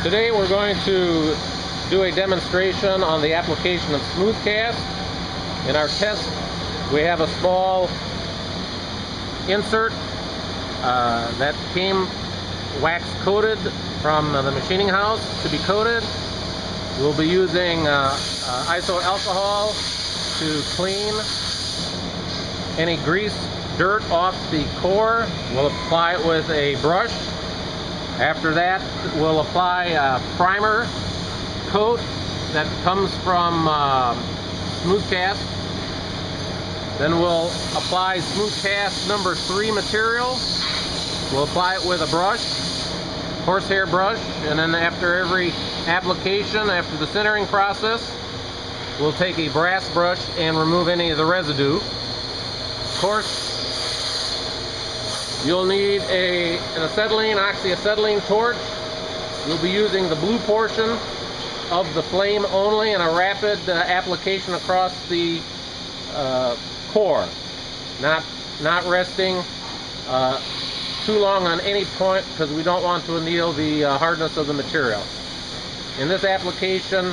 Today we're going to do a demonstration on the application of Smoothcast. In our test we have a small insert that came wax coated from the machining house to be coated. We'll be using iso alcohol to clean any grease, dirt off the core. We'll apply it with a brush. After that, we'll apply a primer coat that comes from Smoothcast. Then we'll apply Smoothcast number 3 material. We'll apply it with a brush, horsehair brush, and then after every application, after the centering process, we'll take a brass brush and remove any of the residue. Of course, you'll need an oxyacetylene torch. You'll be using the blue portion of the flame only in a rapid application across the core, not resting too long on any point, because we don't want to anneal the hardness of the material. In this application,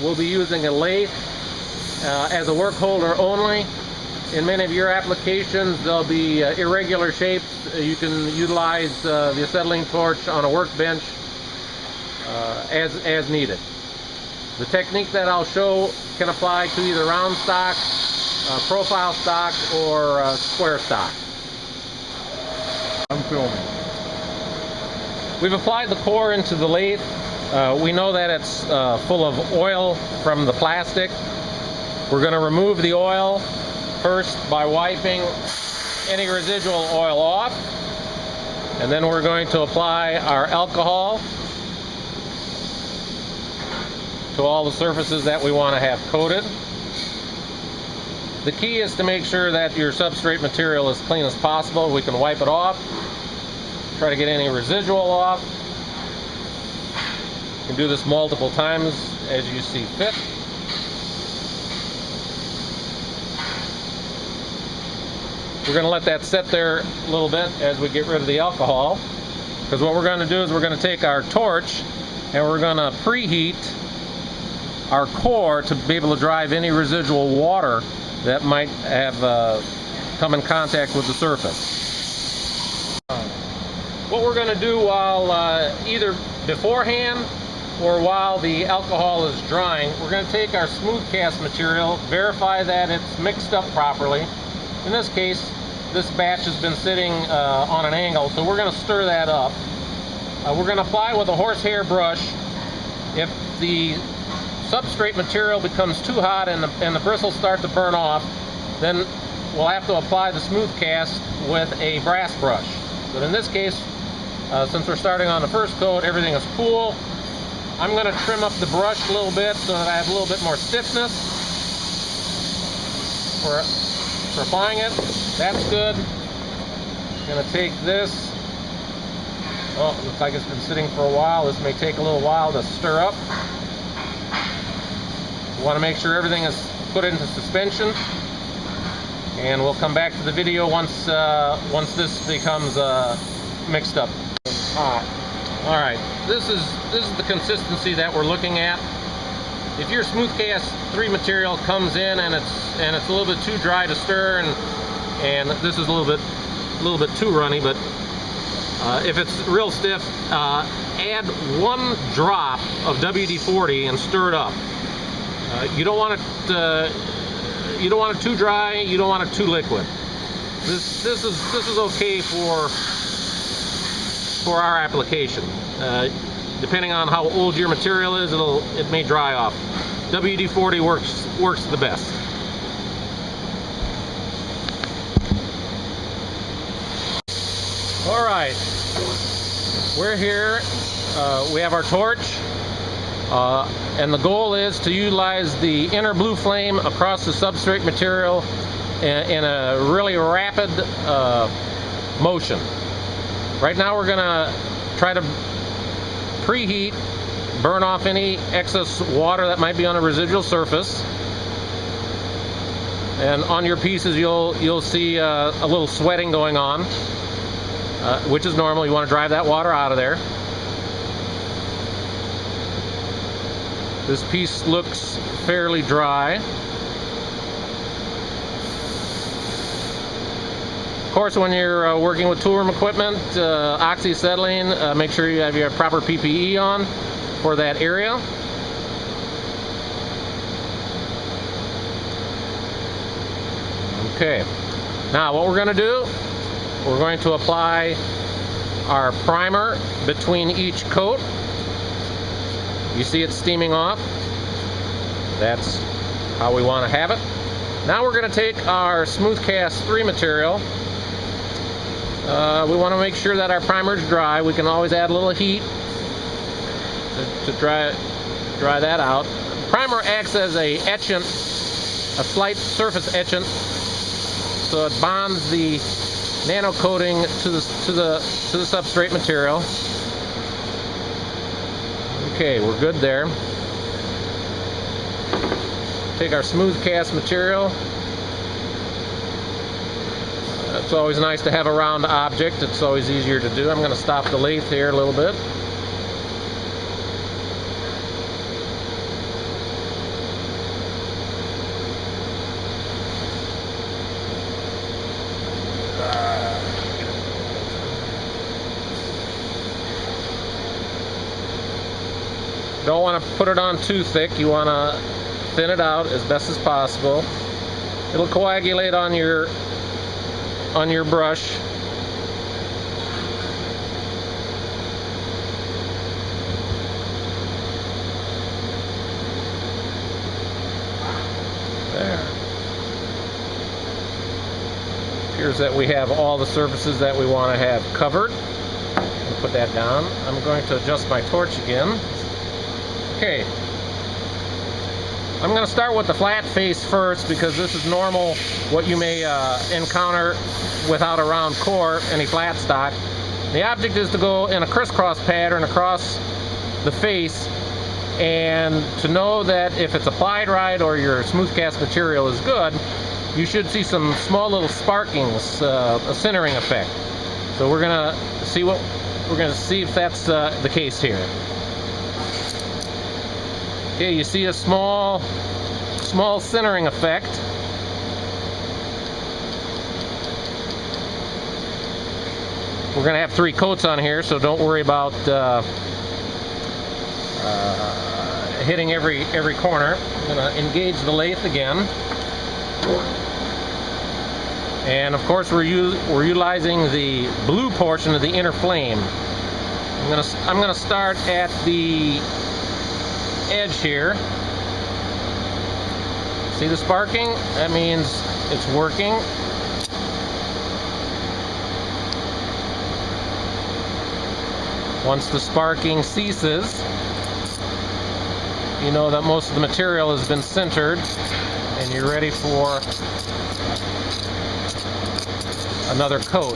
we'll be using a lathe as a work holder only. In many of your applications, there'll be irregular shapes. You can utilize the acetylene torch on a workbench as needed. The technique that I'll show can apply to either round stock, profile stock, or square stock. I'm filming. We've applied the core into the lathe. We know that it's full of oil from the plastic. We're going to remove the oil first by wiping any residual oil off, and then we're going to apply our alcohol to all the surfaces that we want to have coated. The key is to make sure that your substrate material is clean as possible. We can wipe it off, try to get any residual off. You can do this multiple times as you see fit. We're going to let that sit there a little bit as we get rid of the alcohol, because what we're going to do is we're going to take our torch and we're going to preheat our core to be able to drive any residual water that might have come in contact with the surface. What we're going to do while either beforehand or while the alcohol is drying, we're going to take our Smoothcast material, verify that it's mixed up properly. In this case, this batch has been sitting on an angle, so we're going to stir that up. We're going to apply with a horsehair brush. If the substrate material becomes too hot and the bristles start to burn off, then we'll have to apply the Smoothcast with a brass brush. But in this case, since we're starting on the first coat, everything is cool. I'm going to trim up the brush a little bit so that I have a little bit more stiffness for applying it. That's good. I'm going to take this. Oh, it looks like it's been sitting for a while. This may take a little while to stir up. We want to make sure everything is put into suspension, and we'll come back to the video once this becomes mixed up. All right, this is the consistency that we're looking at. If your Smoothcast 3 material comes in and it's a little bit too dry to stir, and this is a little bit too runny, but if it's real stiff, add 1 drop of WD-40 and stir it up. You don't want it too dry. You don't want it too liquid. This is okay for our application. Depending on how old your material is, it may dry off. WD-40 works the best. All right, we're here. We have our torch, and the goal is to utilize the inner blue flame across the substrate material in a really rapid motion. Right now we're gonna try to preheat, burn off any excess water that might be on a residual surface. And on your pieces you'll see a little sweating going on, which is normal. You want to drive that water out of there. This piece looks fairly dry. Of course, when you're working with toolroom equipment, oxyacetylene, make sure you have your proper PPE on for that area. Okay, now what we're going to do, we're going to apply our primer between each coat. You see it steaming off. That's how we want to have it. Now we're going to take our Smoothcast 3 material. We want to make sure that our primer is dry. We can always add a little heat to dry that out. Primer acts as a etchant, a slight surface etchant, so it bonds the nano coating to the substrate material. Okay, we're good there. Take our Smoothcast material. It's always nice to have a round object. It's always easier to do. I'm going to stop the lathe here a little bit. Don't want to put it on too thick. You want to thin it out as best as possible. It'll coagulate on your brush. There. Appears that we have all the surfaces that we want to have covered. I'll put that down. I'm going to adjust my torch again. Okay, I'm going to start with the flat face first because this is normal what you may encounter without a round core, any flat stock. The object is to go in a crisscross pattern across the face, and to know that if it's applied right or your Smoothcast material is good, you should see some small little sparkings, a sintering effect. So we're going to see if that's the case here. Okay, you see a small sintering effect. We're going to have 3 coats on here, so don't worry about hitting every corner. I'm going to engage the lathe again. And of course we're utilizing the blue portion of the inner flame. I'm going to start at the edge here. See the sparking? That means it's working. Once the sparking ceases, you know that most of the material has been sintered and you're ready for another coat.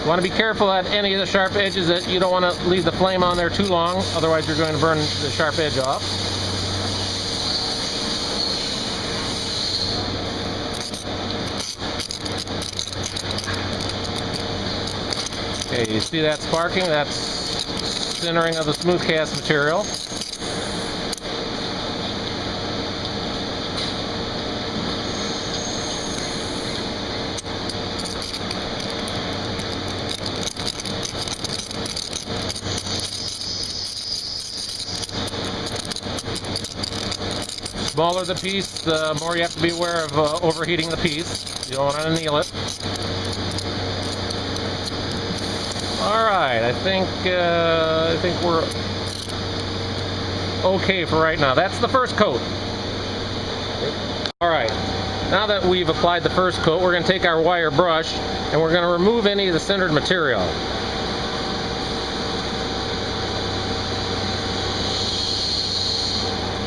You want to be careful at any of the sharp edges that you don't want to leave the flame on there too long, otherwise you're going to burn the sharp edge off. Okay, you see that sparking? That's sintering of the Smoothcast material. The smaller the piece, the more you have to be aware of overheating the piece. You don't want to anneal it. All right, I think we're okay for right now. That's the first coat. All right, now that we've applied the first coat, we're going to take our wire brush and we're going to remove any of the sintered material.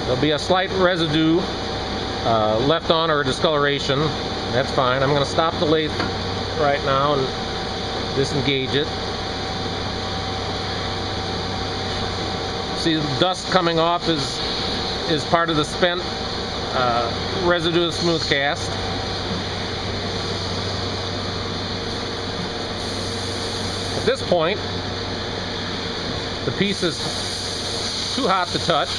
There'll be a slight residue left on or discoloration. That's fine. I'm going to stop the lathe right now and disengage it. See, the dust coming off is part of the spent residue of Smoothcast. At this point, the piece is too hot to touch.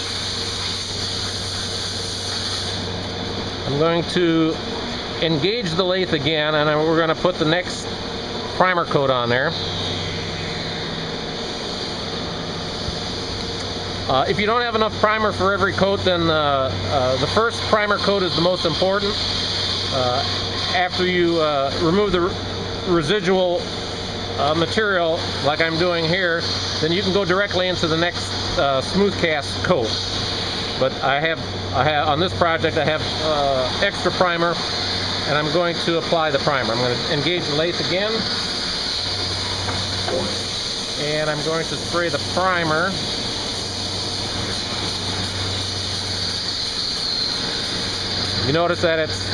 I'm going to engage the lathe again, and we're going to put the next primer coat on there. If you don't have enough primer for every coat, then the first primer coat is the most important. After you remove the residual material, like I'm doing here, then you can go directly into the next smooth cast coat. But I have on this project I have extra primer, and I'm going to apply the primer. I'm going to engage the lathe again, and I'm going to spray the primer. You notice that it's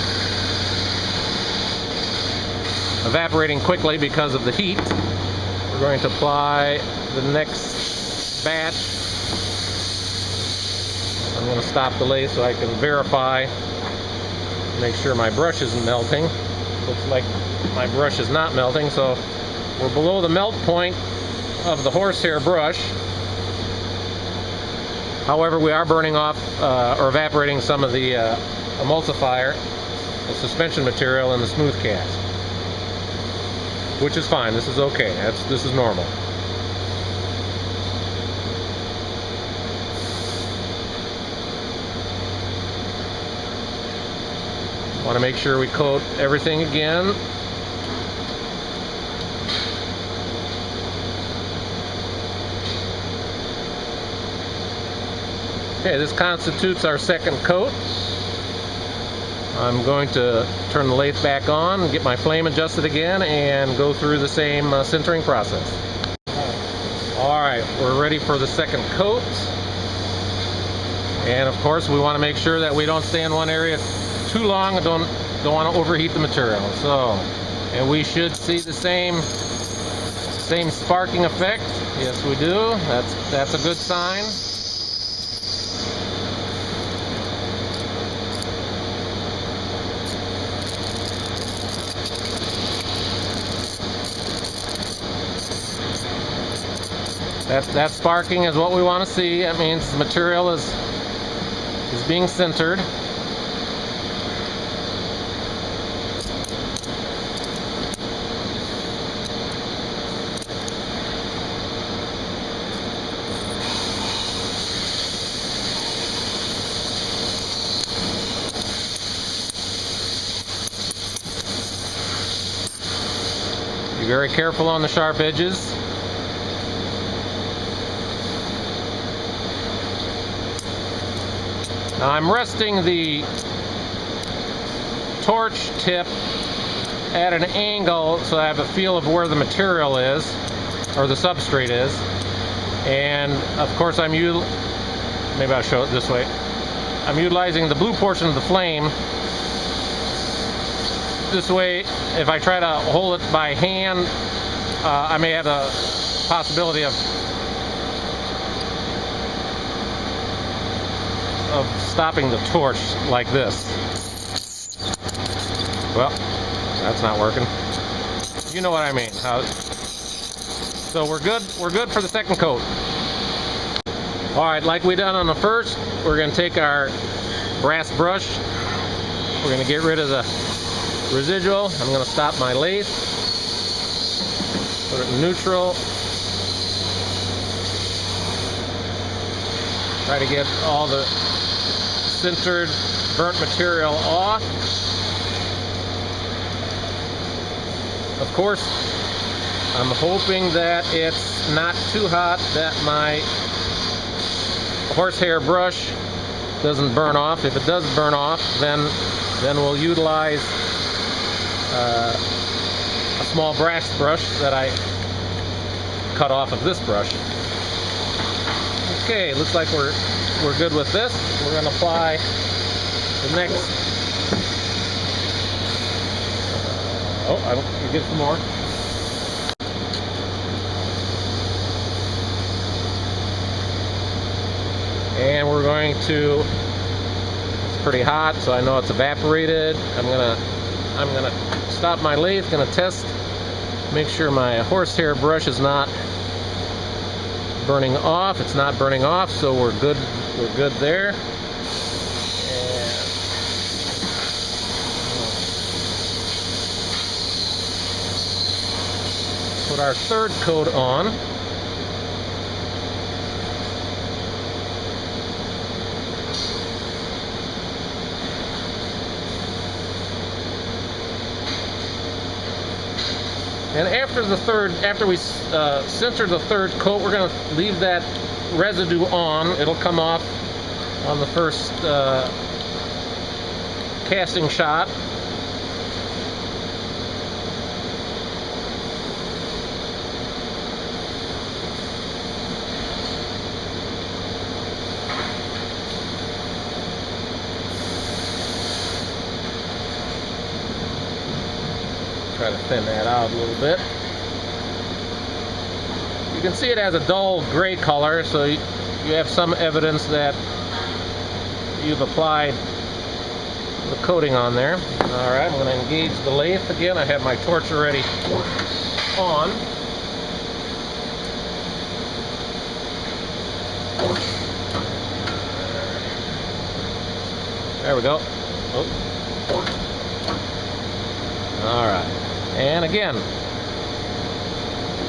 evaporating quickly because of the heat. We're going to apply the next batch. I'm going to stop the lathe so I can verify, make sure my brush isn't melting. Looks like my brush is not melting, so we're below the melt point of the horsehair brush. However, we are burning off or evaporating some of the emulsifier, the suspension material, and the smooth cast, which is fine. This is okay. This is normal. Want to make sure we coat everything again. Okay, this constitutes our second coat. I'm going to turn the lathe back on and get my flame adjusted again and go through the same sintering process. Alright, we're ready for the second coat. And of course we want to make sure that we don't stay in one area too long and don't want to overheat the material. So, and we should see the same sparking effect. Yes, we do. That's a good sign. That sparking is what we want to see. That means the material is being sintered. Be very careful on the sharp edges. Now I'm resting the torch tip at an angle so I have a feel of where the material is, or the substrate is. And of course maybe I'll show it this way. I'm utilizing the blue portion of the flame. This way, if I try to hold it by hand, I may have a possibility of stopping the torch like this. Well, that's not working. You know what I mean. So we're good for the second coat. Alright, like we done on the first, we're going to take our brass brush. We're going to get rid of the residual. I'm going to stop my lathe. Put it in neutral. Try to get all the sintered, burnt material off. Of course, I'm hoping that it's not too hot, that my horsehair brush doesn't burn off. If it does burn off, then we'll utilize a small brass brush that I cut off of this brush. Okay, looks like we're good with this. We're going to apply the next. You get some more. And we're going to. It's pretty hot, so I know it's evaporated. I'm gonna stop my lathe. Gonna test, make sure my horsehair brush is not burning off. It's not burning off, so we're good. We're good there. Put our third coat on. And after we center the third coat, we're going to leave that residue on. It'll come off on the first casting shot. Try to thin that out a little bit. You can see it has a dull gray color, so you have some evidence that you've applied the coating on there. Alright, I'm going to engage the lathe again. I have my torch already on. There we go. Oh. Alright. And again,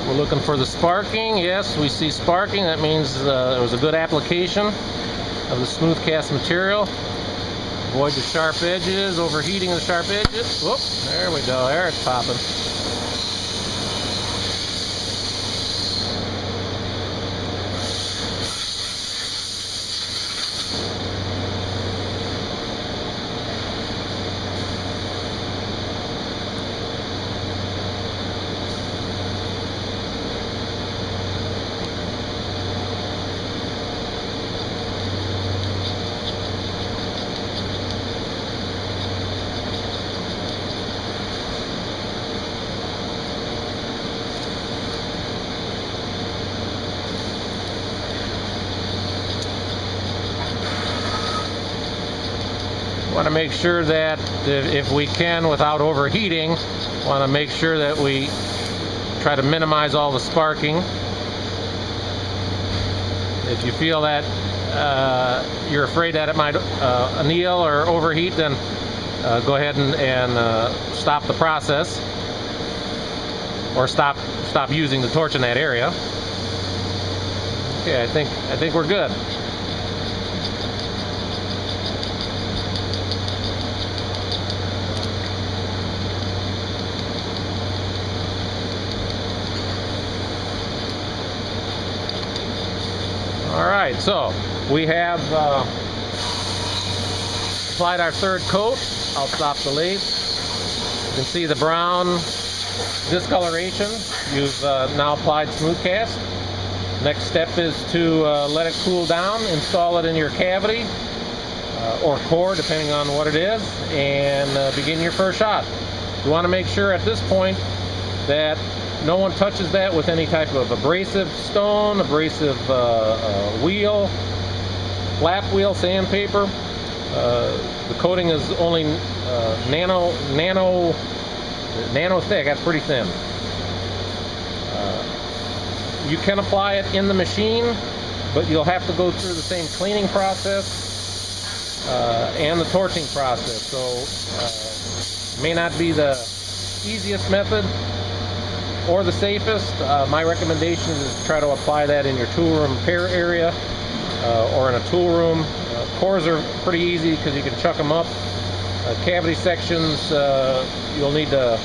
we're looking for the sparking. Yes, we see sparking. That means there was a good application of the smooth cast material. Avoid the sharp edges, overheating the sharp edges. Whoop, there we go. There it's popping. Want to make sure that if we can, without overheating, want to make sure that we try to minimize all the sparking. If you feel that you're afraid that it might anneal or overheat, then go ahead and stop the process, or stop using the torch in that area. Okay, I think we're good. Alright, so we have applied our third coat. I'll stop the lathe. You can see the brown discoloration. You've now applied smooth cast. Next step is to let it cool down, install it in your cavity or core, depending on what it is, and begin your first shot. You want to make sure at this point that no one touches that with any type of abrasive stone, abrasive wheel, flap wheel, sandpaper. The coating is only nano thick. That's pretty thin. You can apply it in the machine, but you'll have to go through the same cleaning process and the torching process. So it may not be the easiest method or the safest. My recommendation is to try to apply that in your tool room repair area or in a tool room. Cores are pretty easy because you can chuck them up. Cavity sections, you'll need to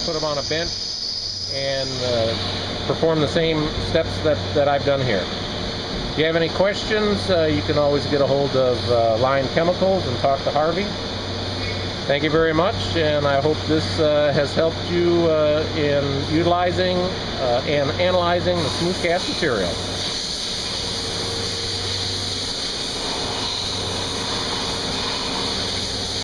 put them on a bench and perform the same steps that I've done here. If you have any questions, you can always get a hold of Line Chemicals and talk to Harvey. Thank you very much, and I hope this has helped you in utilizing and analyzing the smooth cast material.